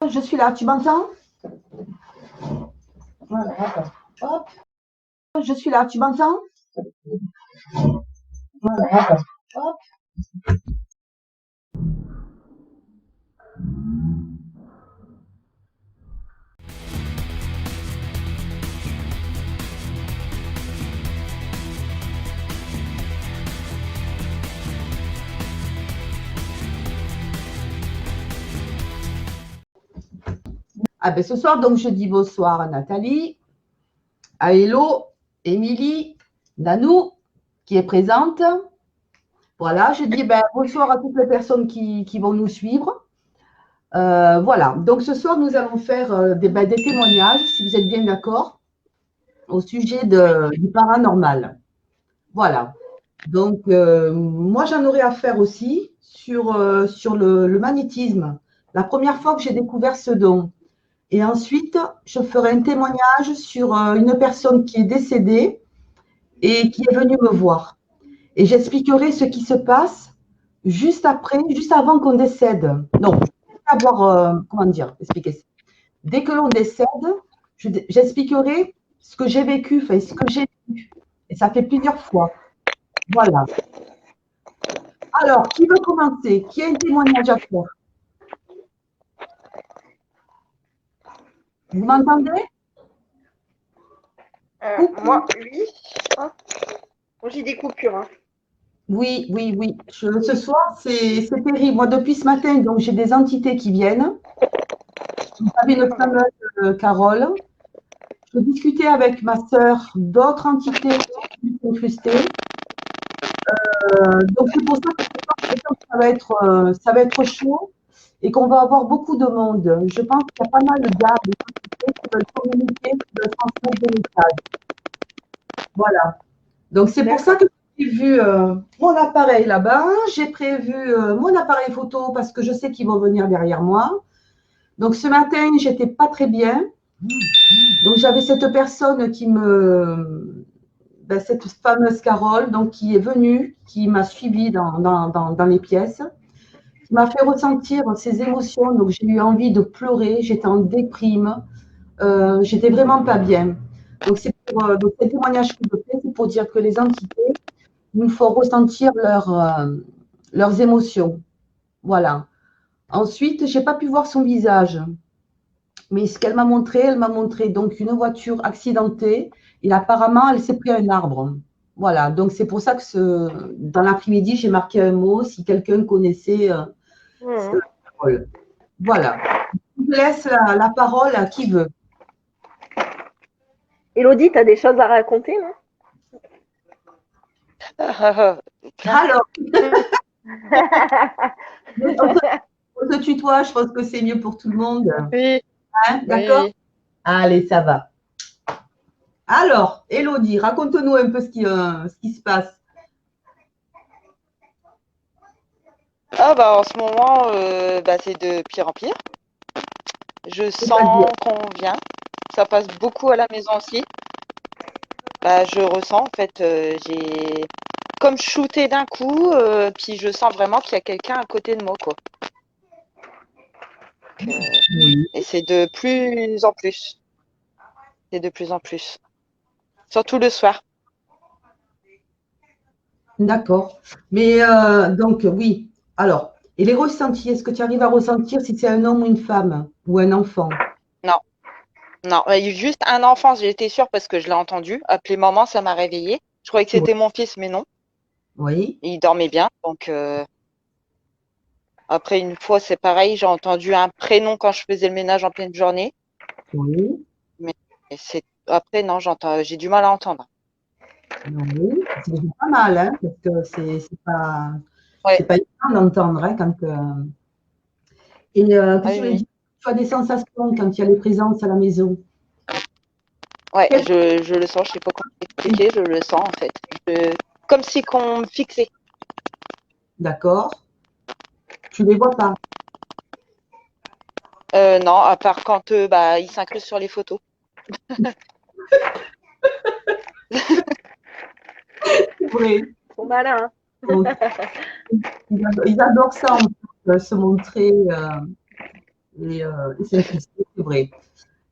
Je suis là, tu m'entends? Voilà, attends. Hop. Je suis là, tu m'entends? Voilà, attends. Hop. Ah ben ce soir, donc je dis bonsoir à Nathalie, à Hello, Émilie, Nanou, qui est présente. Voilà, je dis ben, bonsoir à toutes les personnes qui vont nous suivre. Voilà, donc ce soir, nous allons faire des témoignages, si vous êtes bien d'accord, au sujet du paranormal. Voilà. Donc, moi, j'en aurais à faire aussi sur le magnétisme. La première fois que j'ai découvert ce don. Et ensuite, je ferai un témoignage sur une personne qui est décédée et qui est venue me voir. Et j'expliquerai ce qui se passe juste après, juste avant qu'on décède. Non, avoir, comment dire, expliquer ça. Dès que l'on décède, j'expliquerai ce que j'ai vécu, enfin, ce que j'ai vu. Et ça fait plusieurs fois. Voilà. Alors, qui veut commencer? Qui a un témoignage à faire? Vous m'entendez? Moi, oui. Hein. Moi, j'ai des coupures. Hein. Oui, oui, oui. Ce soir, c'est terrible. Moi, depuis ce matin, donc j'ai des entités qui viennent. Vous savez, notre fameuse Carole. Je discutais avec ma sœur d'autres entités qui sont incrustées. Donc, c'est pour ça que ce soir, je sens que ça va être chaud et qu'on va avoir beaucoup de monde. Je pense qu'il y a pas mal d'âmes, d'entités qui veulent communiquer, qui veulent transmettre des messages. Voilà. Donc, c'est pour ça que j'ai prévu mon appareil là-bas. J'ai prévu mon appareil photo parce que je sais qu'ils vont venir derrière moi. Donc, ce matin, j'étais pas très bien. Donc, j'avais cette personne cette fameuse Carole, donc, qui est venue, qui m'a suivie dans les pièces, qui m'a fait ressentir ces émotions. Donc, j'ai eu envie de pleurer. J'étais en déprime. J'étais vraiment pas bien. Donc, donc, ce témoignage que je fais, c'est pour dire que les entités nous font ressentir leurs émotions. Voilà. Ensuite, je n'ai pas pu voir son visage. Mais ce qu'elle m'a montré donc une voiture accidentée et apparemment, elle s'est pris à un arbre. Voilà. Donc, c'est pour ça que dans l'après-midi, j'ai marqué un mot si quelqu'un connaissait cette parole. Voilà. Je laisse la parole à qui veut. Élodie, tu as des choses à raconter, non? Alors, on se tutoie, je pense que c'est mieux pour tout le monde. Oui, Hein, oui, d'accord? oui. Allez, ça va. Alors, Élodie, raconte-nous un peu ce qui se passe. Ah bah en ce moment, c'est de pire en pire. Je C'est-à-dire, sens qu'on vient. Ça passe beaucoup à la maison aussi. Bah, je ressens en fait, j'ai comme shooté d'un coup, puis je sens vraiment qu'il y a quelqu'un à côté de moi, quoi. oui, Et c'est de plus en plus. C'est de plus en plus. Surtout le soir. d'accord. Mais donc, oui. Alors, et les ressentis, est-ce que tu arrives à ressentir si c'est un homme ou une femme ou un enfant? Non, non, juste un enfant, j'ai été sûre parce que je l'ai entendu. Appeler maman, ça m'a réveillée. Je croyais que c'était mon fils, mais non. Oui, Il dormait bien, donc après, une fois, c'est pareil, j'ai entendu un prénom quand je faisais le ménage en pleine journée. oui, Mais après, non, j'ai du mal à entendre. oui. C'est déjà pas mal, hein, parce que Ouais, c'est pas évident d'entendre, hein, quand. Et ah qu'est-ce que je oui, voulais oui. dire? Tu as des sensations quand il y a les présences à la maison. Ouais, Quelles- je le sens, je sais pas comment expliquer, je le sens en fait. Comme si qu'on me fixait. D'accord. Tu les vois pas. Non, à part quand il s'incruste sur les photos. C'est vrai. Trop malin. Donc, ils adorent ça, en fait, se montrer. Et c'est vrai.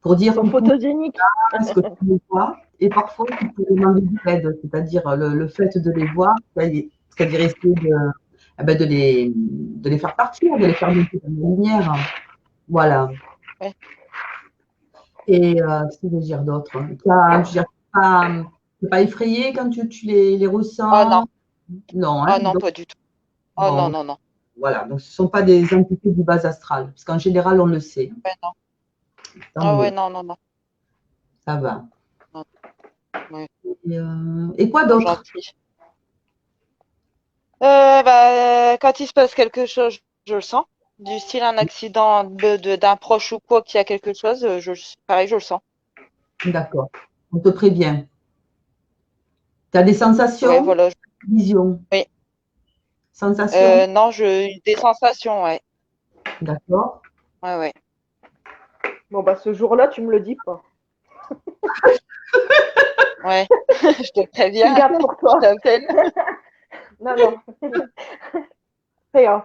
Pour dire Sont photogéniques. ce que tu les vois, et parfois tu peux demander de l'aide, c'est-à-dire le fait de les voir, c'est-à-dire essayer de les faire partir, de les faire monter dans la lumière. Voilà. Ouais. Et qu'est-ce que je veux dire d'autre? Tu n'es pas effrayé quand tu les Oh non, ressens? Non, hein? oh non, Donc, pas du tout. Oh non, bon, non, non. voilà. Donc, ce ne sont pas des entités du bas astral, parce qu'en général, on le sait. Ouais, non. Tant Ah mieux, ouais, non, non, non. ça va. Non, ouais, Et quoi trop d'autre? gentil. Quand il se passe quelque chose, je le sens. Du style un accident d'un proche ou quoi, qu'il y a quelque chose, pareil, je le sens. D'accord. On te prévient. Tu as des Ouais, sensations? voilà. Vision. Oui. Sensations? Non, des sensations, ouais. D'accord. Ouais, ouais. Bon, bah, ce jour-là, tu me le dis pas. Ouais. Je te Tu le préviens. gardes pour Je toi. t'appelle. Non, non. Rien.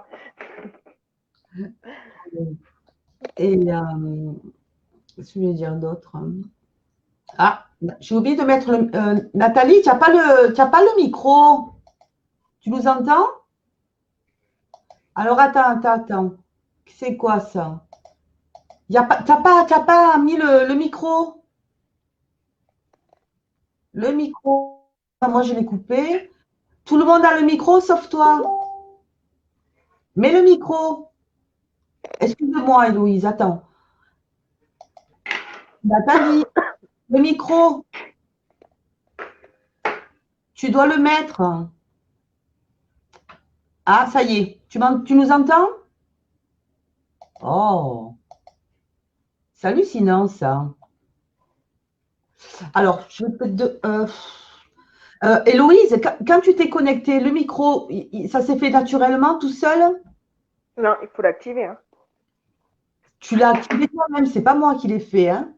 Et qu'est-ce que je voulais dire d'autre? Ah, j'ai oublié de mettre Nathalie, tu n'as pas le micro. Tu nous entends? Alors attends. C'est quoi ça? T'as pas mis le micro? Le micro. Ah, moi, je l'ai coupé. Tout le monde a le micro sauf toi. Mets le micro. Excuse-moi, Héloïse, attends. Nathalie, le micro, tu dois le mettre. Ah, ça y est. Tu nous entends? Oh, c'est hallucinant ça. Alors, je vais peut-être. Héloïse, quand tu t'es connectée, le micro, ça s'est fait naturellement tout seul? Non, il faut l'activer. Hein. Tu l'as activé toi-même, c'est pas moi qui l'ai fait, hein?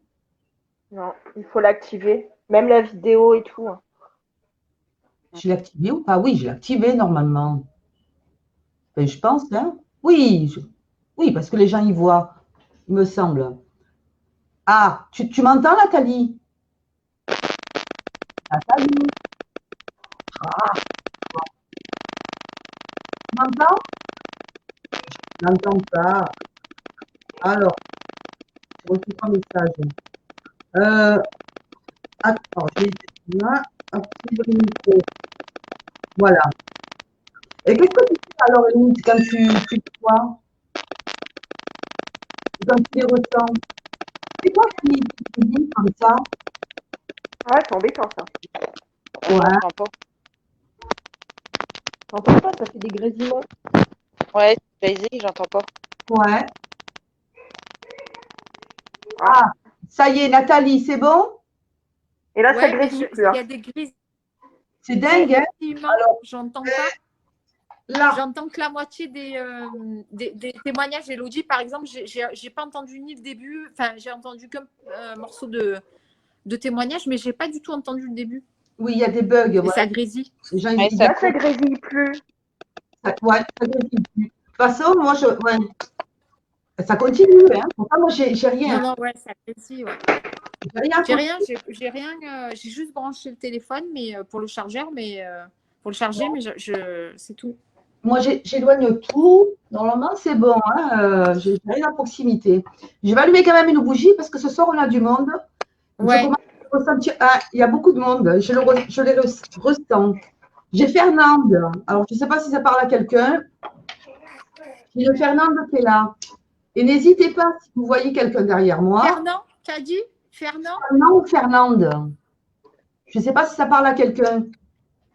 Non, il faut l'activer. Même la vidéo et tout. Hein. Je l'ai activé ou pas? Oui, je l'ai activé normalement. Ben, je pense, hein? Oui, oui, parce que les gens y voient, il me semble. Ah, tu m'entends, Nathalie? Nathalie, tu m'entends? Je n'entends pas. Alors, je reçois un message. Euh, attends, je vais là, activer le micro. Voilà. Et qu'est-ce que tu fais alors, Émilie, quand tu les vois, quand tu les ressens? C'est quoi qui te dit comme ça? Ouais, c'est embêtant ça. Non, Ouais, je pas. T'entends pas, ça fait des grésillements. Ouais, Daisy, j'entends pas. ouais. Ah. Ah, ça y est, Nathalie, c'est bon? Et là, ça Ouais, mais grésille plus. il Hein. y a des grises. C'est dingue, hein? Effectivement, j'entends pas. Là, J'entends que la moitié des témoignages. Elodie, par exemple, j'ai pas entendu ni le début. Enfin, j'ai entendu qu'un morceau de témoignage, mais j'ai pas du tout entendu le début. oui, il y a des bugs. Et Voilà. ça grésille. Les gens, Ouais, ils ça Là, ça coupe. grésille plus. ouais, ça grésille plus. De toute façon, moi, ouais, ça continue, hein? Pourtant, moi, j'ai rien. Non, non, ouais, ça grésille. Ouais. J'ai rien à J'ai côté. rien, j'ai rien. J'ai juste branché le téléphone, mais pour le chargeur, mais pour le charger, mais c'est tout. Moi, j'éloigne tout. Normalement, c'est bon. Hein, j'ai rien à proximité. Je vais allumer quand même une bougie parce que ce soir, on a du monde. Je Ouais. commence à ressentir. Ah, il y a beaucoup de monde. Je les ressens. J'ai Fernande. Alors, je ne sais pas si ça parle à quelqu'un. J'ai le Fernande qui est là. Et n'hésitez pas, si vous voyez quelqu'un derrière moi, Fernand, t'as dit Fernand? Fernand ou Fernande. Je ne sais pas si ça parle à quelqu'un.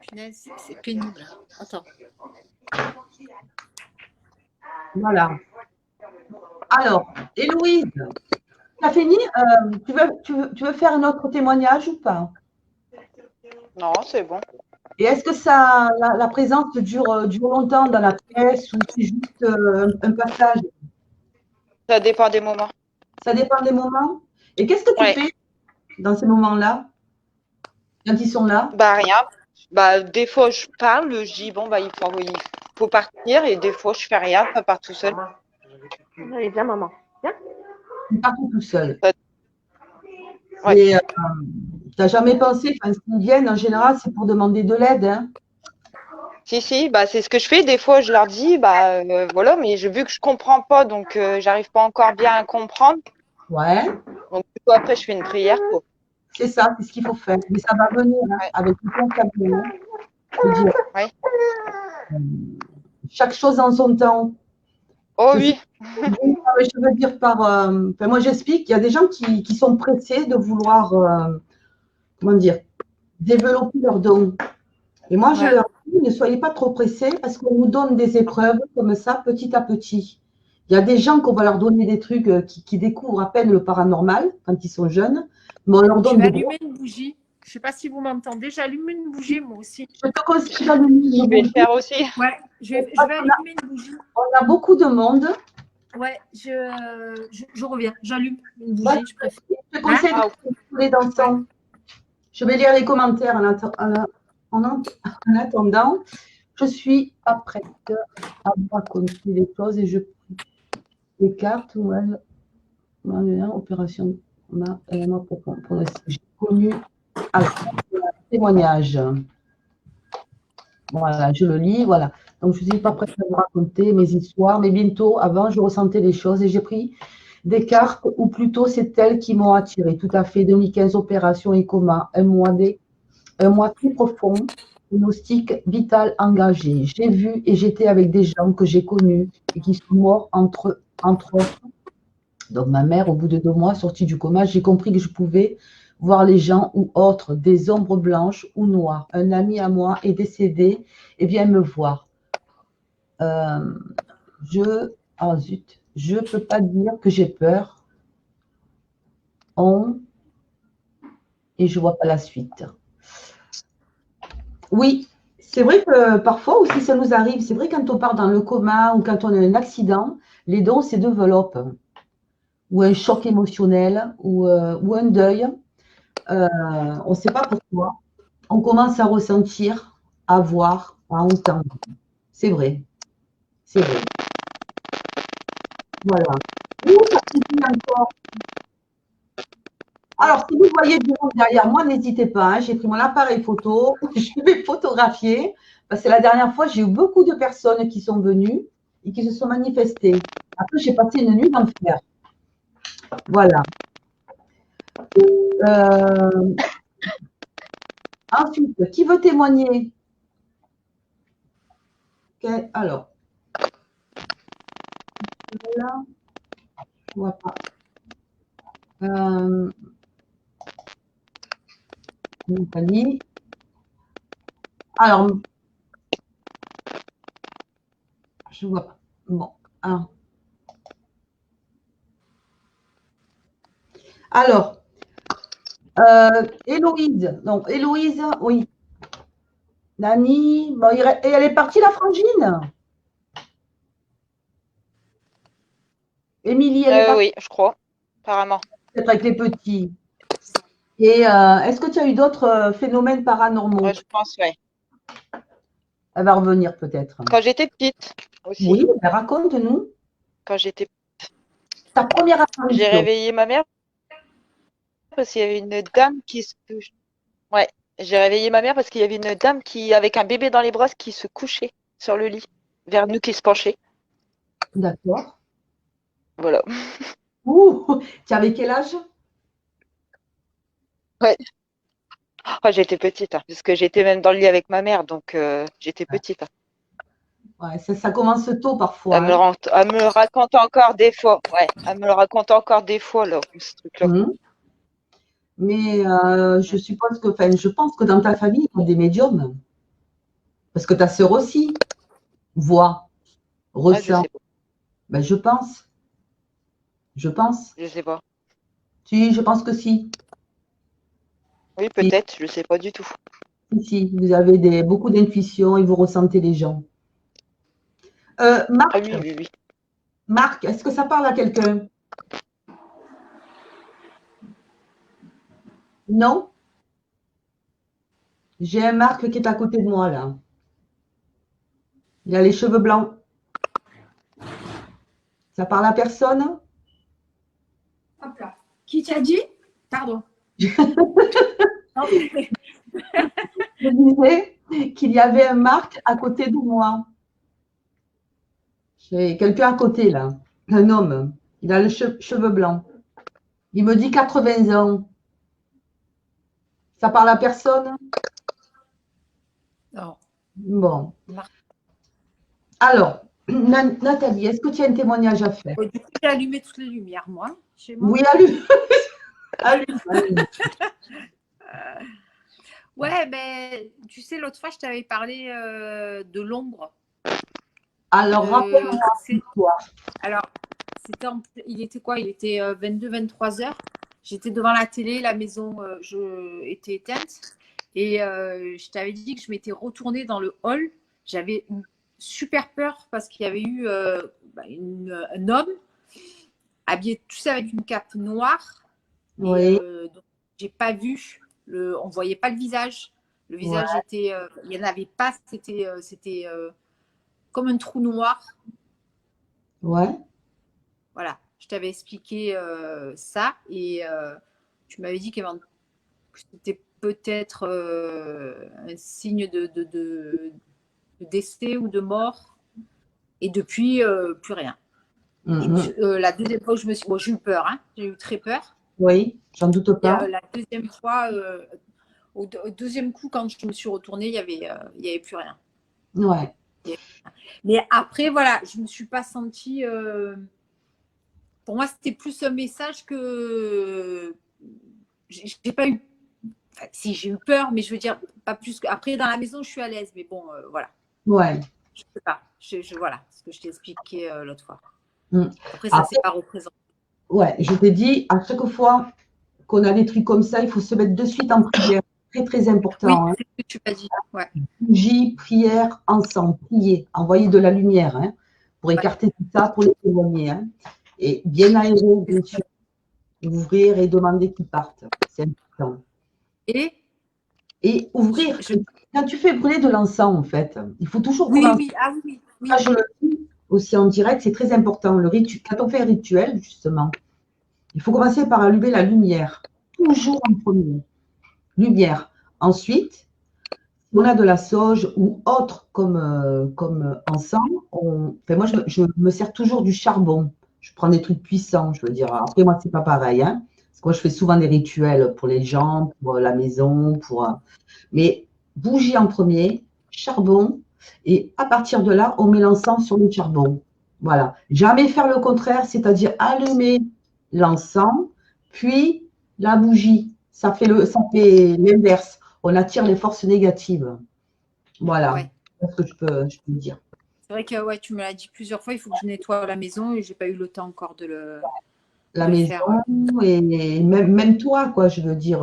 Punaise, c'est pénible. Attends. Voilà. Alors, Héloïse, tu as fini? Tu veux faire un autre témoignage ou pas? Non, c'est bon. Et est-ce que la présence dure longtemps dans la pièce ou c'est juste un passage? Ça dépend des moments. Ça dépend des moments. Et qu'est-ce que tu Ouais. fais dans ces moments-là, quand ils sont là? Bah rien. Bah des fois je parle, je dis bon bah il faut partir et des fois je fais rien, ça part tout seul. Allez, viens, maman. Il part tout seul. Ouais. Et tu n'as jamais pensé, quand ils viennent, en général, c'est pour demander de l'aide. Hein. Si, bah, c'est ce que je fais. Des fois, je leur dis, bah, voilà, mais vu que je comprends pas, donc j'arrive pas encore bien à comprendre. Ouais, Donc, du coup, après, je fais une prière, quoi. c'est ça, c'est ce qu'il faut faire. Mais ça va venir hein, Ouais. avec tout ton cabinet. Je veux dire, Ouais. chaque chose en son temps. Oh Je sais oui, oui, mais je veux dire par. Enfin, moi, j'explique. Il y a des gens qui sont pressés de vouloir, comment dire, développer leurs dons. Et moi, je Ouais. leur dis, ne soyez pas trop pressés parce qu'on nous donne des épreuves comme ça, petit à petit. Il y a des gens qu'on va leur donner des trucs qui découvrent à peine le paranormal quand ils sont jeunes, mais on leur Je donne vais de gros. allumer une bougie. Je ne sais pas si vous m'entendez. J'allume une bougie, moi aussi. Je te conseille d'allumer Je une vais le bougie. faire aussi. Ouais, je vais allumer une bougie. On a beaucoup de monde. Ouais, je reviens. J'allume une Moi, bougie, je préfère. je te conseille Ah, de les dansants. Je vais lire les commentaires en attendant. Je suis pas prête à vous raconter les choses et je prie les cartes où elle opération élément profond. Pour le j'ai connu alors, témoignage. Voilà, je le lis, voilà. Donc, je ne suis pas prête à vous raconter mes histoires, mais bientôt, avant, je ressentais les choses et j'ai pris des cartes, ou plutôt c'est elles qui m'ont attiré. Tout à fait, 2015, opération et coma, un mois très profond, diagnostic vital engagé. J'ai vu et j'étais avec des gens que j'ai connus et qui sont morts entre autres. Donc, ma mère, au bout de 2 mois, sortie du coma, j'ai compris que je pouvais voir les gens ou autres, des ombres blanches ou noires. Un ami à moi est décédé et vient me voir. Je peux pas dire que j'ai peur. Et je vois pas la suite. Oui, c'est vrai que parfois aussi ça nous arrive. C'est vrai quand on part dans le coma ou quand on a un accident, les dons se développent. Ou un choc émotionnel ou un deuil. On ne sait pas pourquoi. On commence à ressentir, à voir, à entendre. C'est vrai. C'est vrai. Voilà. Ouh, ça continue encore. Alors, si vous voyez du monde derrière moi, n'hésitez pas. Hein. J'ai pris mon appareil photo. Je vais photographier. Parce que la dernière fois, j'ai eu beaucoup de personnes qui sont venues et qui se sont manifestées. Après, j'ai passé une nuit d'enfer. Voilà. Ensuite, qui veut témoigner? Okay. Alors, là, je vois pas. Nathalie. Alors, je vois pas. Bon. Alors, Héloïse. Non, Héloïse, oui. Nani. Bon, et elle est partie, la frangine. Émilie, elle est partie oui, je crois, apparemment. peut-être avec les petits. Et est-ce que tu as eu d'autres phénomènes paranormaux? Ouais, je pense, ouais. Elle va revenir peut-être. Quand j'étais petite aussi. Oui, ben, raconte-nous Quand j'étais ta première J'ai apparition. réveillé ma mère parce qu'il y avait une dame qui se couche. Ouais, j'ai réveillé ma mère parce qu'il y avait une dame qui, avec un bébé dans les bras, qui se couchait sur le lit, vers nous qui se penchait. D'accord. Voilà. Ouh, tu avais quel âge? Ouais. Oh, j'étais petite, hein, parce que j'étais même dans le lit avec ma mère, donc j'étais petite. Hein. Ouais, ça commence tôt parfois. Elle me raconte encore des fois. Ouais, elle me le raconte encore des fois, là, ce truc-là. Mmh. Mais je pense que dans ta famille, il y a des médiums. Parce que ta sœur aussi voit, Ah, je ressent. sais pas. Ben, je pense. Je pense. Je sais pas. Si, je pense que si. Oui, Si, peut-être, je sais pas du tout. si. Vous avez beaucoup d'intuition et vous ressentez les gens. Ah Marc, oui, oui, oui. Marc, est-ce que ça parle à quelqu'un? Non? J'ai un Marc qui est à côté de moi, là. Il a les cheveux blancs. Ça parle à personne? Qui t'a dit? Pardon. Non, Je disais qu'il y avait un Marc à côté de moi. J'ai quelqu'un à côté, là. Un homme. Il a les cheveux blancs. Il me dit 80 ans. Ça parle à personne? non. Bon. Alors, Nathalie, est-ce que tu as un témoignage à faire? Du coup, j'ai allumé toutes les lumières, moi, chez moi. Oui, allume. Allume, allume. Ouais, mais tu sais, l'autre fois, je t'avais parlé de l'ombre. Alors, rappelle-moi l'histoire. Alors, il était quoi? Il était 22-23 heures. J'étais devant la télé, la maison était éteinte. Et je t'avais dit que je m'étais retournée dans le hall. J'avais une super peur parce qu'il y avait eu un homme habillé, tu sais, avec une cape noire. Oui. Donc, j'ai pas vu, on voyait pas le visage. Le visage était, il n'y en avait pas, c'était comme un trou noir. Ouais. Voilà, je t'avais expliqué ça et tu m'avais dit que c'était peut-être un signe de décès ou de mort. Et depuis, plus rien. La deuxième fois, j'ai eu peur, hein, j'ai eu très peur. Oui, j'en doute pas. Et, la deuxième fois, au deuxième coup, quand je me suis retournée, il y avait plus rien. Ouais. Mais après, voilà, je ne me suis pas sentie. Pour moi, c'était plus un message que j'ai pas eu. Enfin, si j'ai eu peur, mais je veux dire pas plus que. Après, dans la maison, je suis à l'aise, mais bon, voilà. Ouais. Je sais pas. Voilà, ce que je t'ai expliqué l'autre fois. Mm. Après, ça c'est pas représenté. Ouais, je t'ai dit, à chaque fois qu'on a des trucs comme ça, il faut se mettre de suite en prière. Très, très important. Oui, Hein. c'est ce que tu m'as dit. Ouais. Bougie, prière, ensemble, prier, envoyer de la lumière hein, pour écarter tout ça, pour les éloigner. Hein. Et bien aérer, bien sûr. Ouvrir et demander qu'ils partent. C'est important. Et ouvrir. Quand tu fais brûler de l'encens, en fait, il faut toujours commencer. Oui, ah oui. Ça, je le dis aussi en direct, c'est très important. Quand on fait un rituel, justement, il faut commencer par allumer la lumière. Toujours en premier. Lumière. Ensuite, si on a de la sauge ou autre comme encens, moi, je me sers toujours du charbon. Je prends des trucs puissants, je veux dire. Après, moi, c'est pas pareil. Hein, parce que moi, je fais souvent des rituels pour les gens, pour la maison, mais bougie en premier, charbon, et à partir de là, on met l'encens sur le charbon. Voilà. Jamais faire le contraire, c'est-à-dire allumer l'encens, puis la bougie. Ça fait l'inverse. On attire les forces négatives. Voilà. Ouais. C'est ce que je peux dire. C'est vrai que ouais, tu me l'as dit plusieurs fois, il faut que je nettoie la maison et j'ai pas eu le temps encore de le La maison faire. Et même toi, quoi, je veux dire,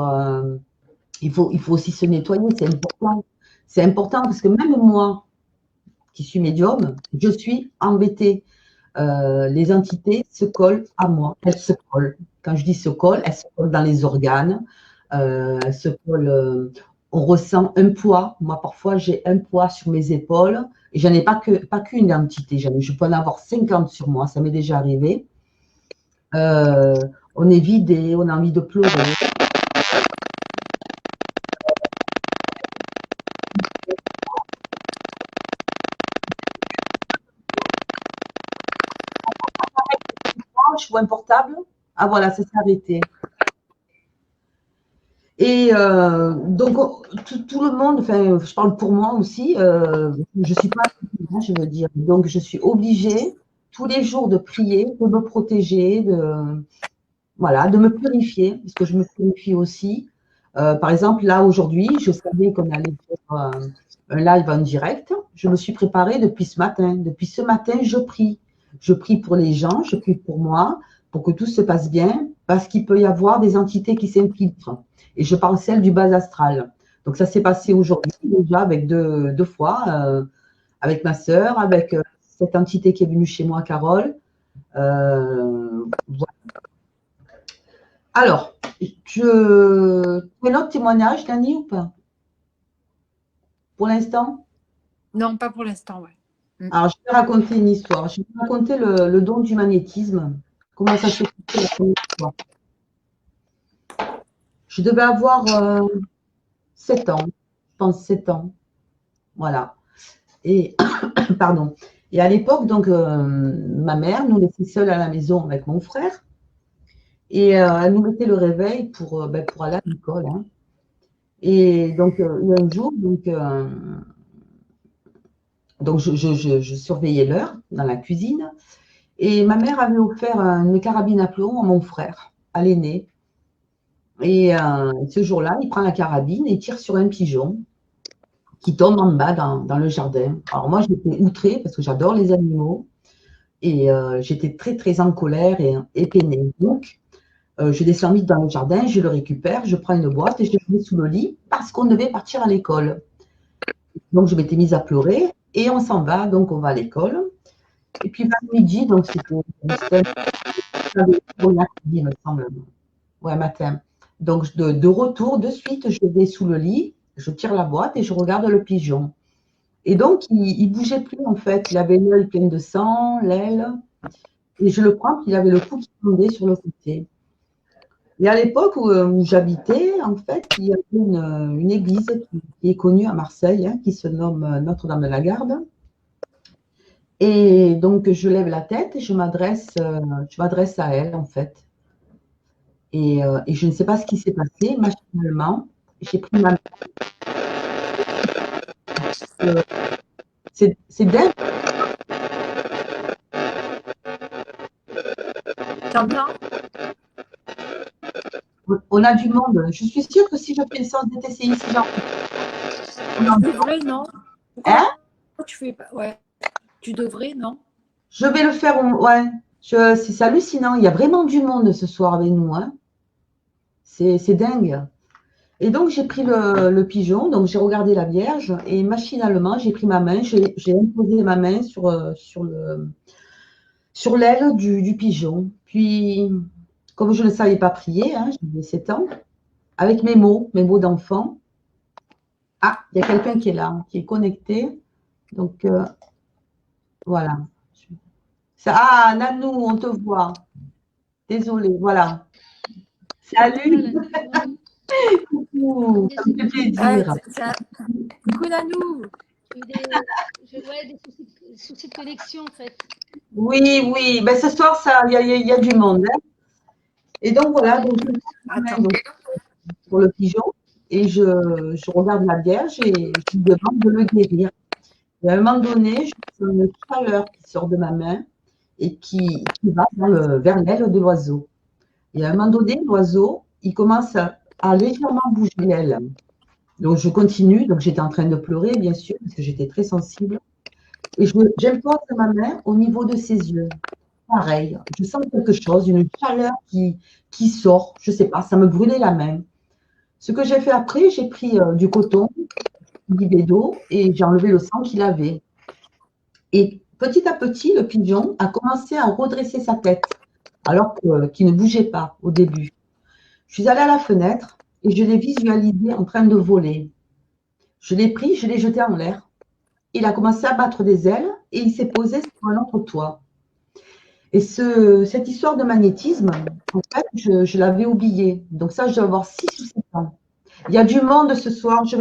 il faut aussi se nettoyer, c'est important. C'est important parce que même moi, qui suis médium, je suis embêtée. Les entités se collent à moi. Elles se collent. Quand je dis se collent, elles se collent dans les organes. Elles se collent. On ressent un poids. Moi, parfois, j'ai un poids sur mes épaules. Et je n'en ai pas qu'une entité. Je peux en avoir 50 sur moi. Ça m'est déjà arrivé. On est vidé, on a envie de pleurer. Ou un portable. Ah voilà, ça s'est arrêté. Et donc, tout le monde, enfin, je parle pour moi aussi, je suis pas, je veux dire. Donc, je suis obligée tous les jours de prier, de me protéger, voilà, de me purifier, parce que je me purifie aussi. Par exemple, là, aujourd'hui, je savais qu'on allait faire un live en direct. Je me suis préparée depuis ce matin. Depuis ce matin, je prie. Je prie pour les gens, je prie pour moi, pour que tout se passe bien, parce qu'il peut y avoir des entités qui s'infiltrent. Et je parle celle du bas astral. Donc, ça s'est passé aujourd'hui déjà avec deux fois, avec ma sœur, avec cette entité qui est venue chez moi, Carole. Voilà. Alors, tu as un autre témoignage, Dani, ou pas? Pour l'instant? Non, pas pour l'instant, ouais. Alors, je vais raconter une histoire. Je vais raconter le don du magnétisme. Comment ça s'est passé la première fois. Je devais avoir 7 ans, je pense 7 ans. Voilà. Et, pardon. Et à l'époque, donc, ma mère nous laissait seuls à la maison avec mon frère. Et elle nous mettait le réveil pour aller à l'école, hein. Et donc, il y a un jour, donc je surveillais l'heure dans la cuisine. Et ma mère avait offert une carabine à plomb à mon frère, à l'aîné. Et ce jour-là, il prend la carabine et tire sur un pigeon qui tombe en bas dans le jardin. Alors moi, j'étais outrée parce que j'adore les animaux et j'étais très, très en colère et peinée. Donc, je descends vite dans le jardin, je le récupère, je prends une boîte et je le mets sous le lit parce qu'on devait partir à l'école. Donc, je m'étais mise à pleurer et on s'en va, donc on va à l'école. Et puis, vers midi, donc c'était un mercredi, il me semble. Ouais, matin. Donc, de retour, de suite, je vais sous le lit, je tire la boîte et je regarde le pigeon. Et donc, il ne bougeait plus, en fait. Il avait l'œil plein de sang, l'aile. Et je le prends, puis il avait le cou qui pendait sur le côté. Et à l'époque où j'habitais, en fait, il y avait une église qui est connue à Marseille, hein, qui se nomme Notre-Dame-de-la-Garde. Et donc, je lève la tête et je m'adresse à elle, en fait. Et je ne sais pas ce qui s'est passé. Machinalement, j'ai pris ma main. C'est dingue. T'entends? On a du monde. Je suis sûre que si je fais une séance de TCI, si j'en Tu devrais, non? Hein? Pourquoi tu fais pas? Ouais. Tu devrais, non? Je vais le faire. Ouais. C'est hallucinant. Il y a vraiment du monde ce soir avec nous, hein. C'est dingue. Et donc, j'ai pris le pigeon, donc j'ai regardé la Vierge et machinalement, j'ai pris ma main, j'ai imposé ma main sur l'aile du pigeon. Puis, comme je ne savais pas prier, hein, j'avais 7 ans, avec mes mots d'enfant. Ah, il y a quelqu'un qui est là, qui est connecté. Donc, voilà. Ah, Nanou, on te voit. Désolée, voilà. Salut. Ouh, ça me fait plaisir. Coucou Nanou. Des soucis de connexion en fait. Oui, oui. Ben, ce soir, il y a du monde, hein. Et donc, voilà. Donc, je pour le pigeon et je regarde la Vierge et je lui demande de le guérir. Et à un moment donné, je sens une chaleur qui sort de ma main et qui va vers l'aile de l'oiseau. Et à un moment donné, l'oiseau, il commence à légèrement bouger l'aile. Donc, je continue. Donc, j'étais en train de pleurer, bien sûr, parce que j'étais très sensible. Et j'impose ma main au niveau de ses yeux. Pareil, je sens quelque chose, une chaleur qui sort. Je ne sais pas, ça me brûlait la main. Ce que j'ai fait après, j'ai pris du coton, du d'eau et j'ai enlevé le sang qu'il avait. Et petit à petit, le pigeon a commencé à redresser sa tête, alors qu'il ne bougeait pas au début. Je suis allée à la fenêtre et je l'ai visualisé en train de voler. Je l'ai pris, je l'ai jeté en l'air. Il a commencé à battre des ailes et il s'est posé sur un autre toit. Et cette histoire de magnétisme, en fait, je l'avais oubliée. Donc ça, je dois avoir 6 ou 7 ans. Il y a du monde ce soir. Je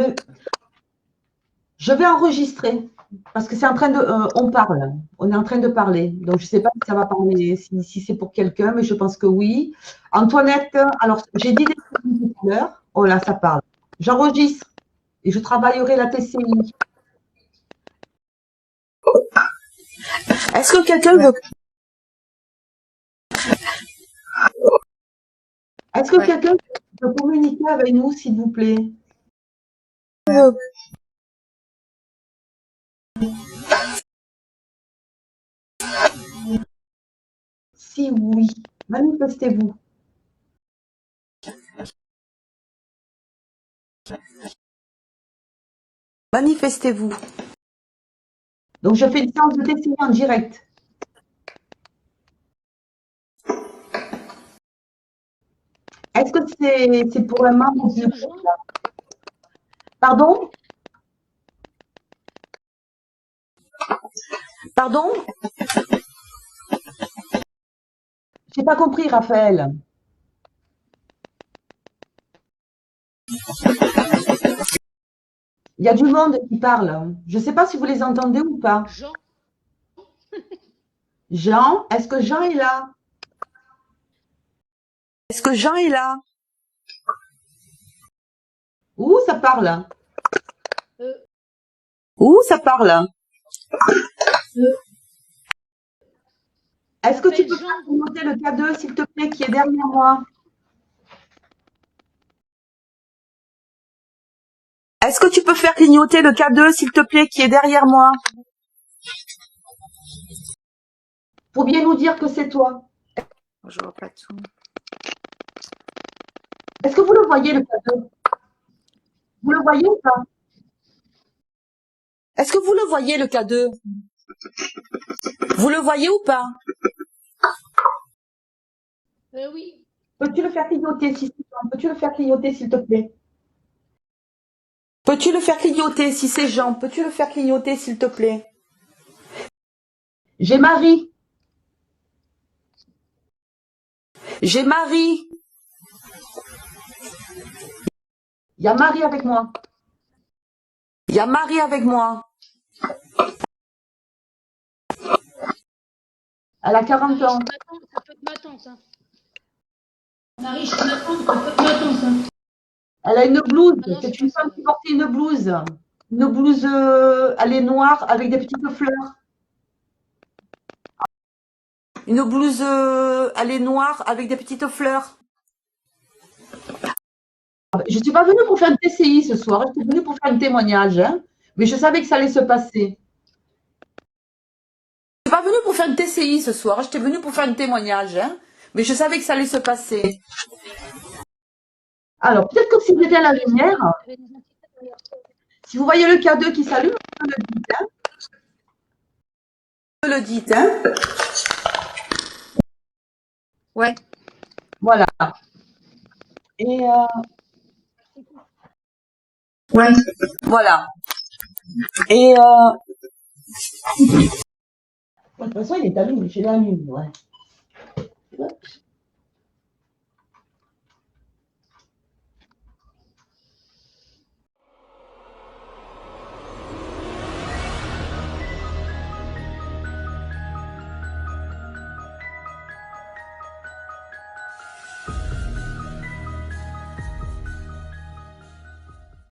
vais enregistrer parce que c'est en train de. On parle. On est en train de parler. Donc je ne sais pas si ça va parler, si c'est pour quelqu'un, mais je pense que oui. Antoinette, alors j'ai dit des choses tout à l'heure. Oh là, ça parle. J'enregistre et je travaillerai la TCI. Est-ce que quelqu'un veut. Est-ce que quelqu'un peut communiquer avec nous, s'il vous plaît? Si oui, manifestez-vous. Manifestez-vous. Donc, je fais une séance de TCI en direct. Est-ce que c'est pour un membre du... Pardon? Pardon? J'ai pas compris, Raphaël. Il y a du monde qui parle. Je ne sais pas si vous les entendez ou pas. Jean. Jean, est-ce que Jean est là? Est-ce que Jean est là? Où ça parle? Euh, Où ça parle? Est-ce que tu m'appelle peux Jean. faire clignoter le K2, s'il te plaît, qui est derrière moi? Est-ce que tu peux faire clignoter le K2, s'il te plaît, qui est derrière moi? Pour bien nous dire que c'est toi. Je vois pas tout. Est-ce que vous le voyez, le K2? Vous le voyez ou pas? Est-ce que vous le voyez, le K2? Vous le voyez ou pas? Oui. Peux-tu le faire clignoter, si c'est Jean? Peux-tu le faire clignoter, s'il te plaît? Peux-tu le faire clignoter, si c'est Jean? Peux-tu le faire clignoter, s'il te plaît? J'ai Marie. J'ai Marie. Il y a Marie avec moi. Il y a Marie avec moi. Elle a 40 ans. Ça peut être ma tante. Hein. Marie, c'est ma tante. Ça peut être ma tante. Hein. Elle a une blouse. Ah non, C'est c'est une pas femme ça. qui portait une blouse. Une blouse, elle est noire avec des petites fleurs. Une blouse, elle est noire avec des petites fleurs. Je ne suis pas venue pour faire un TCI ce soir. Je suis venue pour faire un témoignage. Hein, mais je savais que ça allait se passer. Je ne suis pas venue pour faire un TCI ce soir. J'étais venue pour faire un témoignage. Hein, mais je savais que ça allait se passer. Alors, peut-être que si vous êtes à la lumière, si vous voyez le K2 qui s'allume, vous me le dites. Hein. Vous me le dites. Hein. Ouais. Voilà. Et Ouais. voilà. Et de toute façon, il est allumé. Je l'ai allumé. Ouais.